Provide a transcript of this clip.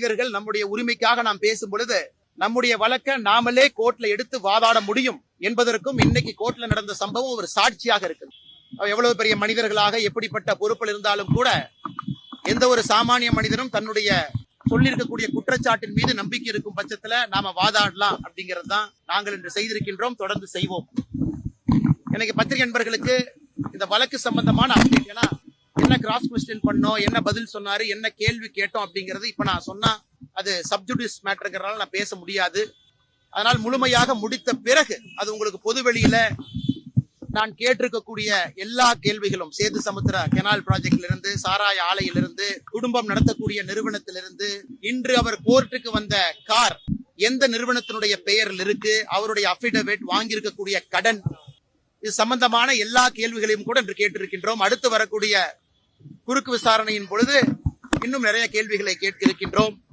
மனிதர்கள் நம்முடைய உரிமைக்காக நாம் பேசும் பொழுது நம்முடைய வழக்க நாமளே கோர்ட்ல எடுத்து வாதாட முடியும் என்பதற்கும் இன்னைக்கு கோர்ட்ல நடந்த சம்பவம் ஒரு சாட்சியாக இருக்கு. எவ்வளவு பெரிய மனிதர்களாக எப்படிப்பட்ட பொறுப்பில் இருந்தாலும் கூட எந்த ஒரு சாமானிய மனிதனும் தன்னுடைய சொல்லியிருக்கக்கூடிய குற்றச்சாட்டின் மீது நம்பிக்கை இருக்கும் பட்சத்துல நாம வாதாடலாம் அப்படிங்கிறது தான் நாங்கள் இன்று செய்திருக்கின்றோம், தொடர்ந்து செய்வோம். எனக்கு பத்திரிகை நண்பர்களுக்கு இந்த வழக்கு சம்பந்தமான அப்டேட், ஏன்னா என்ன கிராஸ் கொஸ்டின் பண்ணோம், என்ன பதில் சொன்னாரு, என்ன கேள்வி கேட்டோம் அப்படிங்கிறது இப்ப நான் சொன்னா அது சப்ஜுடிஸ் மேட்டர்ங்கிறனால நான் பேச முடியாது. அதனால் முழுமையாக முடித்த பிறகு அது உங்களுக்கு பொதுவெளியில நான் கேட்டிருக்கக்கூடிய எல்லா கேள்விகளும், சேது சமுத்திர கெனால் ப்ராஜெக்ட்ல இருந்து, சாராய ஆலையிலிருந்து, குடும்பம் நடத்தக்கூடிய நிறுவனத்திலிருந்து, இன்று அவர் கோர்ட்டுக்கு வந்த கார் எந்த நிறுவனத்தினுடைய பெயரில் இருக்கு, அவருடைய அபிடவிட், வாங்கியிருக்கக்கூடிய கடன், இது சம்பந்தமான எல்லா கேள்விகளையும் கூட இன்று கேட்டிருக்கின்றோம். அடுத்து வரக்கூடிய குறுக்கு விசாரணையின் பொழுது இன்னும் நிறைய கேள்விகளை கேட்க இருக்கின்றோம்.